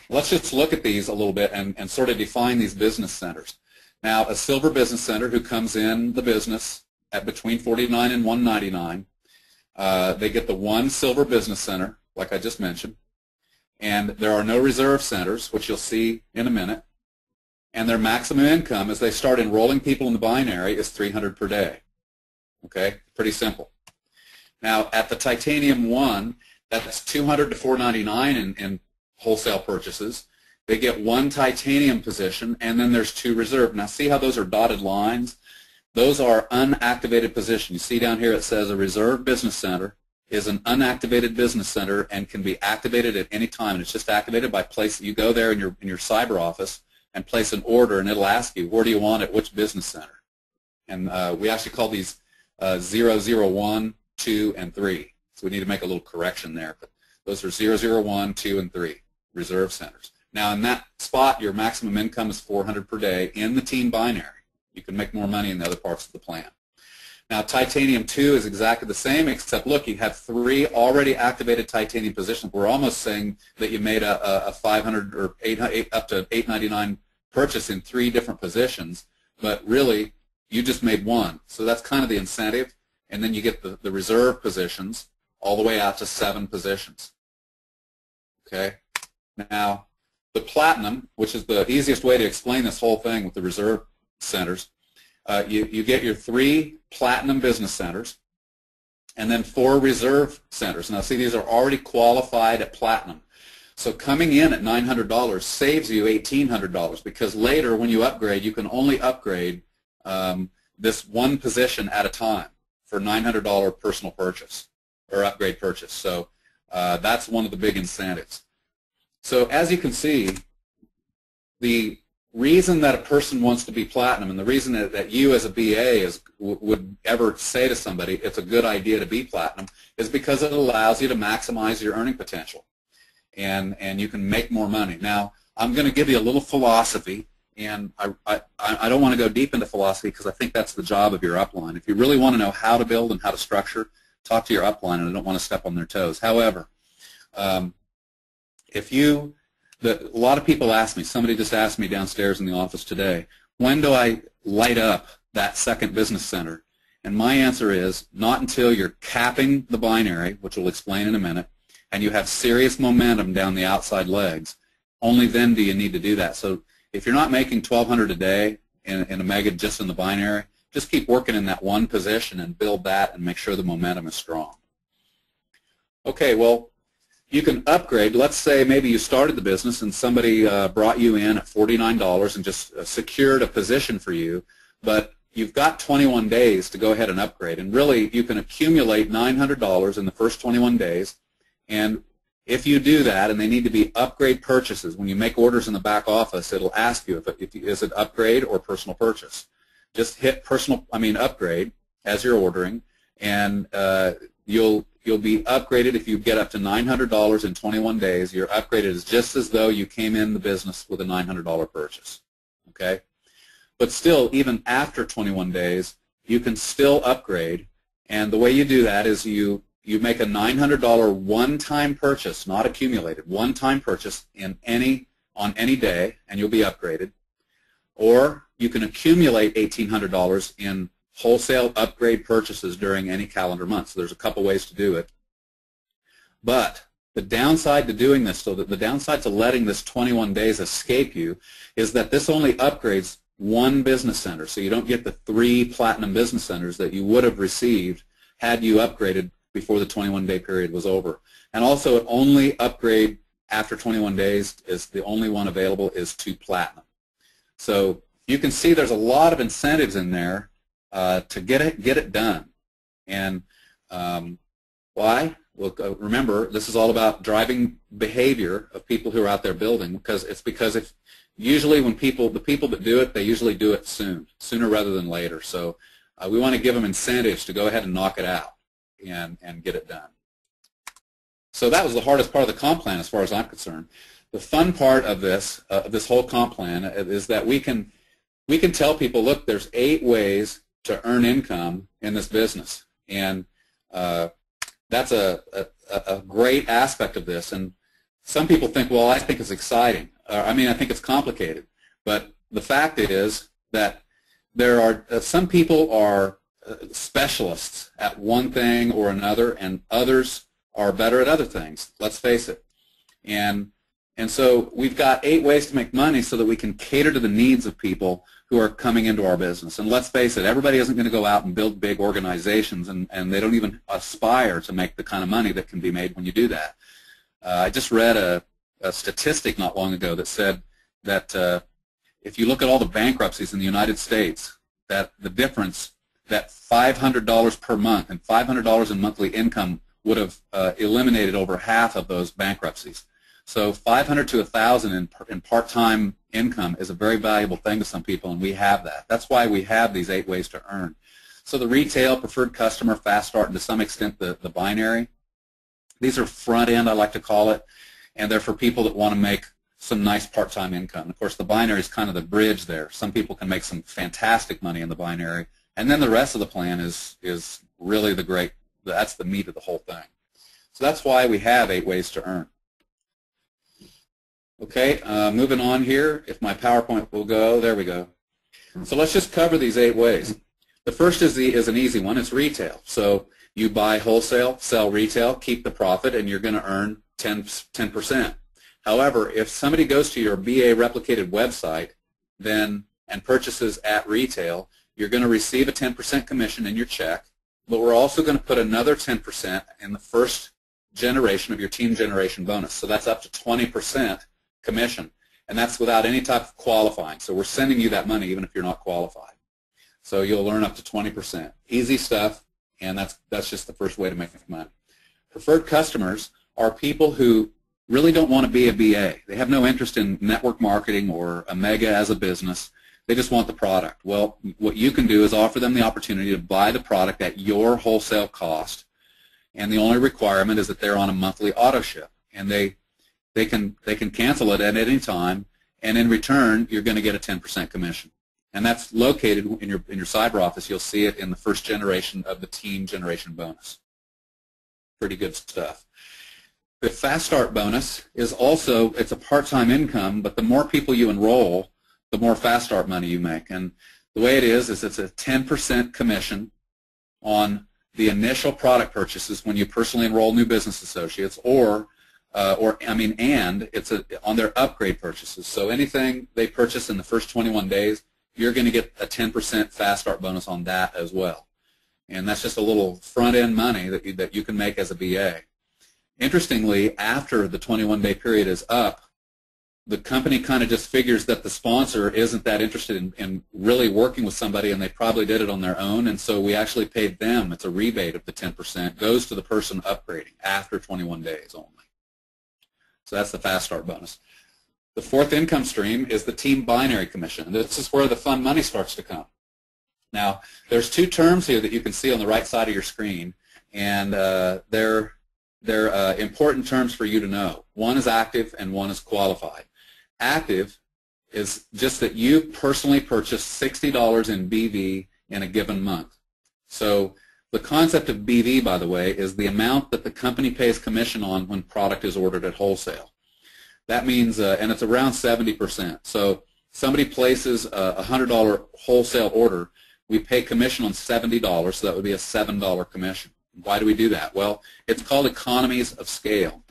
let's just look at these a little bit and sort of define these business centers. Now, a silver business center who comes in the business at between $49 and $199, they get the one silver business center, like I just mentioned, and there are no reserve centers, which you'll see in a minute, and their maximum income as they start enrolling people in the binary is $300 per day. Okay, pretty simple. Now, at the Titanium 1, that's $200 to $499 in wholesale purchases. They get one titanium position, and then there's two reserve. Now, see how those are dotted lines? Those are unactivated positions. You see down here it says a reserve business center is an unactivated business center and can be activated at any time. And it's just activated by place. You go there in your cyber office and place an order, and it'll ask you, where do you want it, which business center? And we actually call these 0, 0, 1, 2, and 3. So we need to make a little correction there. But those are 0, 0, 1, 2, and 3, reserve centers. Now, in that spot, your maximum income is $400 per day in the team binary. You can make more money in the other parts of the plan. Now, Titanium 2 is exactly the same, except, look, you have 3 already activated titanium positions. We're almost saying that you made a $500 or up to $899 purchase in 3 different positions, but really, you just made 1. So that's kind of the incentive, and then you get the reserve positions all the way out to 7 positions. Okay? Now, the platinum, which is the easiest way to explain this whole thing with the reserve centers, you get your 3 platinum business centers and then 4 reserve centers. Now, see, these are already qualified at platinum. So coming in at $900 saves you $1,800 because later when you upgrade, you can only upgrade this one position at a time for $900 personal purchase or upgrade purchase. So that's one of the big incentives. So as you can see, the reason that a person wants to be platinum and the reason that you as a BA would ever say to somebody it's a good idea to be platinum is because it allows you to maximize your earning potential and you can make more money. Now, I'm going to give you a little philosophy, and I don't want to go deep into philosophy because I think that's the job of your upline. If you really want to know how to build and how to structure, talk to your upline, and I don't want to step on their toes. However, a lot of people ask me, somebody just asked me downstairs in the office today, when do I light up that second business center? And my answer is not until you're capping the binary, which we'll explain in a minute, and you have serious momentum down the outside legs. Only then do you need to do that. So if you're not making $1,200 a day in Amega just in the binary, just keep working in that one position and build that and make sure the momentum is strong. Okay, well, you can upgrade. Let's say maybe you started the business and somebody brought you in at $49 and just secured a position for you, but you've got 21 days to go ahead and upgrade. And really, you can accumulate $900 in the first 21 days. And if you do that, and they need to be upgrade purchases, when you make orders in the back office, it'll ask you is it upgrade or personal purchase. Just hit upgrade as you're ordering, and you'll be upgraded if you get up to $900 in 21 days. You're upgraded just as though you came in the business with a $900 purchase. Okay? But still, even after 21 days, you can still upgrade. And the way you do that is you make a $900 one-time purchase, not accumulated, one-time purchase on any day, and you'll be upgraded. Or you can accumulate $1,800 in wholesale upgrade purchases during any calendar month. So there's a couple ways to do it. But the downside to doing this, so that the downside to letting this 21 days escape you, is that this only upgrades one business center. So you don't get the 3 platinum business centers that you would have received had you upgraded before the 21-day period was over. And also, it only upgrade after 21 days is the only one available is to platinum. So you can see there's a lot of incentives in there to get it done. And why? Well, remember, this is all about driving behavior of people who are out there building, because if usually when the people that do it, they usually do it sooner rather than later. So we want to give them incentives to go ahead and knock it out and get it done. So that was the hardest part of the comp plan as far as I'm concerned. The fun part of this whole comp plan is that we can tell people, look, there's 8 ways to earn income in this business, and that's a great aspect of this. And some people think, well, I think it's exciting. I mean, I think it's complicated. But the fact is that there are some people are specialists at one thing or another, and others are better at other things. Let's face it. And so we've got 8 ways to make money so that we can cater to the needs of people who are coming into our business. And let's face it, everybody isn't going to go out and build big organizations, and they don't even aspire to make the kind of money that can be made when you do that. I just read a statistic not long ago that said that if you look at all the bankruptcies in the United States, that the difference that $500 per month and $500 in monthly income would have eliminated over half of those bankruptcies. So $500 to $1,000 in part-time income is a very valuable thing to some people, and we have that. That's why we have these 8 ways to earn. So the retail, preferred customer, fast start, and to some extent the binary, these are front end, I like to call it, and they're for people that want to make some nice part-time income. Of course, the binary is kind of the bridge there. Some people can make some fantastic money in the binary, and then the rest of the plan is really that's the meat of the whole thing. So that's why we have 8 ways to earn. Okay, moving on here. If my PowerPoint will go, there we go. So let's just cover these 8 ways. The first is an easy one. It's retail. So you buy wholesale, sell retail, keep the profit, and you're going to earn 10%. However, if somebody goes to your BA replicated website and purchases at retail, you're going to receive a 10% commission in your check, but we're also going to put another 10% in the first generation of your team generation bonus. So that's up to 20% commission, and that's without any type of qualifying. So we're sending you that money even if you're not qualified. So you'll earn up to 20%. Easy stuff, and that's just the first way to make money. Preferred customers are people who really don't want to be a BA. They have no interest in network marketing or Amega as a business. They just want the product. Well, what you can do is offer them the opportunity to buy the product at your wholesale cost, and the only requirement is that they're on a monthly auto ship, and they can cancel it at any time, and in return you're going to get a 10% commission. And that's located in your cyber office. You'll see it in the first generation of the team generation bonus. Pretty good stuff. The fast start bonus is also, it's a part-time income, but the more people you enroll, the more fast start money you make. And the way it is it's a 10% commission on the initial product purchases when you personally enroll new business associates, and it's on their upgrade purchases. So anything they purchase in the first 21 days, you're going to get a 10% fast start bonus on that as well. And that's just a little front-end money that you can make as a BA. Interestingly, after the 21-day period is up, the company kind of just figures that the sponsor isn't that interested in really working with somebody, and they probably did it on their own, and so we actually paid them. It's a rebate of the 10%, goes to the person upgrading after 21 days only. So that's the fast start bonus. The fourth income stream is the team binary commission. This is where the fun money starts to come. Now, there's 2 terms here that you can see on the right side of your screen, and they're important terms for you to know. One is active and one is qualified. Active is just that you personally purchase $60 in BV in a given month. So the concept of BV, by the way, is the amount that the company pays commission on when product is ordered at wholesale. That means, and it's around 70%. So somebody places a $100 wholesale order, we pay commission on $70, so that would be a $7 commission. Why do we do that? Well, it's called economies of scale.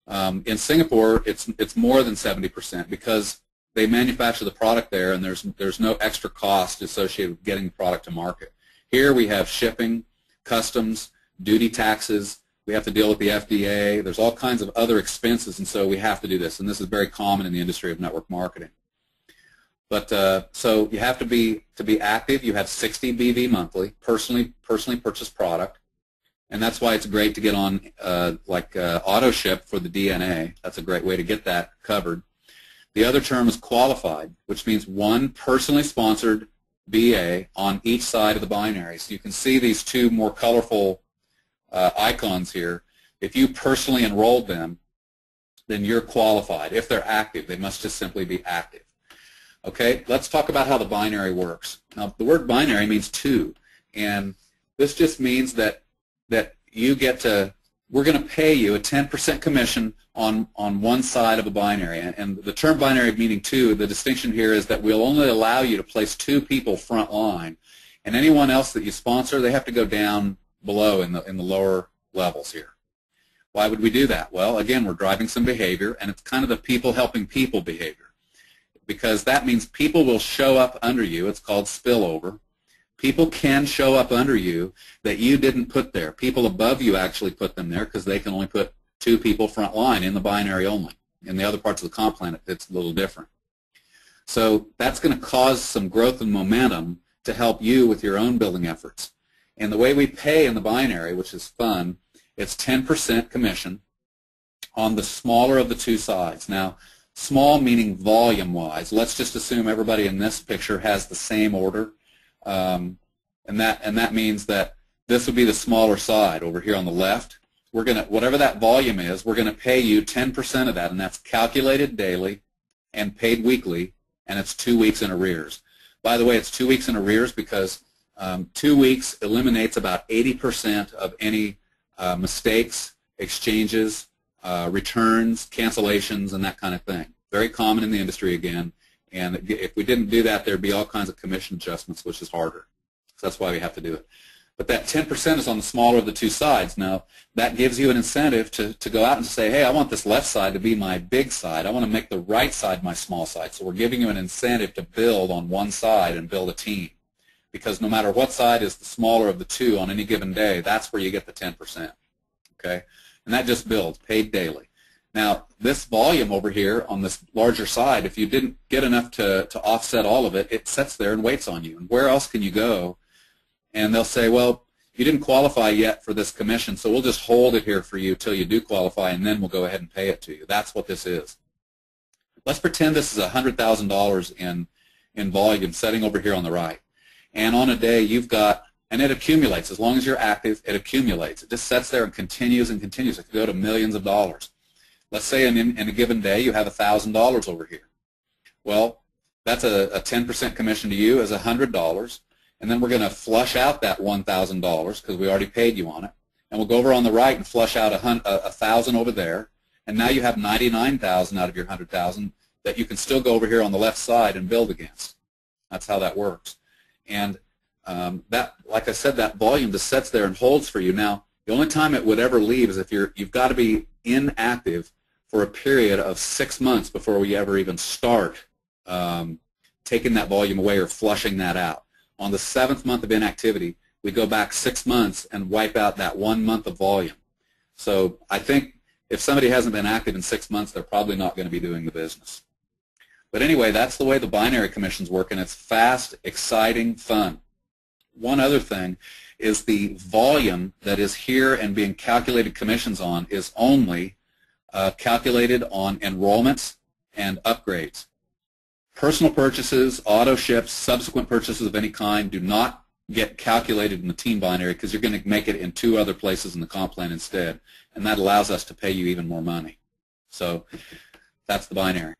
In Singapore, it's more than 70% because they manufacture the product there, and there's no extra cost associated with getting the product to market. Here we have shipping, customs, duty taxes. We have to deal with the FDA. There's all kinds of other expenses, and so we have to do this. And this is very common in the industry of network marketing. But so you have to be active. You have 60 BV monthly, personally purchased product. And that's why it's great to get on auto ship for the DNA. That's a great way to get that covered. The other term is qualified, which means one personally sponsored BA on each side of the binary. So you can see these 2 more colorful icons here. If you personally enrolled them, then you're qualified. If they're active, they must just simply be active. Okay, let's talk about how the binary works. Now, the word binary means 2, and this just means that you get to we're going to pay you a 10% commission on one side of a binary. And the term binary meaning two, the distinction here is that we'll only allow you to place 2 people front line, and anyone else that you sponsor, they have to go down below in the lower levels here. Why would we do that? Well, again, we're driving some behavior, and it's kind of the people helping people behavior, because that means people will show up under you. It's called spillover. People can show up under you that you didn't put there. People above you actually put them there because they can only put 2 people front line in the binary only. In the other parts of the comp plan, it's a little different. So that's going to cause some growth and momentum to help you with your own building efforts. And the way we pay in the binary, which is fun, it's 10% commission on the smaller of the 2 sides. Now, small meaning volume-wise. Let's just assume everybody in this picture has the same order, and that means that this would be the smaller side over here on the left. We're gonna, whatever that volume is, we're going to pay you 10% of that, and that's calculated daily and paid weekly, and it's 2 weeks in arrears. By the way, it's 2 weeks in arrears because 2 weeks eliminates about 80% of any mistakes, exchanges, returns, cancellations, and that kind of thing. Very common in the industry again, and if we didn't do that, there'd be all kinds of commission adjustments, which is harder. So that's why we have to do it. But that 10% is on the smaller of the 2 sides. Now, that gives you an incentive to go out and say, hey, I want this left side to be my big side. I want to make the right side my small side. So we're giving you an incentive to build on one side and build a team. Because no matter what side is the smaller of the 2 on any given day, that's where you get the 10%. Okay? And that just builds, paid daily. Now, this volume over here on this larger side, if you didn't get enough to offset all of it, it sits there and waits on you. And where else can you go? And they'll say, well, you didn't qualify yet for this commission, so we'll just hold it here for you till you do qualify, and then we'll go ahead and pay it to you. That's what this is. Let's pretend this is $100,000 in volume sitting over here on the right. And on a day you've got, and it accumulates. As long as you're active, it accumulates. It just sits there and continues and continues. It could go to millions of dollars. Let's say in a given day you have $1,000 over here. Well, that's a 10% commission to you as $100, and then we're going to flush out that $1,000 because we already paid you on it. And we'll go over on the right and flush out $1,000 over there, and now you have $99,000 out of your $100,000 that you can still go over here on the left side and build against. That's how that works. And that, like I said, that volume just sits there and holds for you. Now, the only time it would ever leave is if you've got to be inactive for a period of 6 months before we ever even start taking that volume away or flushing that out. On the 7th month of inactivity, we go back 6 months and wipe out that 1 month of volume. So I think if somebody hasn't been active in 6 months, they're probably not going to be doing the business. But anyway, that's the way the binary commissions work, and it's fast, exciting, fun. One other thing is the volume that is here and being calculated commissions on is only calculated on enrollments and upgrades. Personal purchases, auto ships, subsequent purchases of any kind do not get calculated in the team binary because you're going to make it in 2 other places in the comp plan instead, and that allows us to pay you even more money. So that's the binary.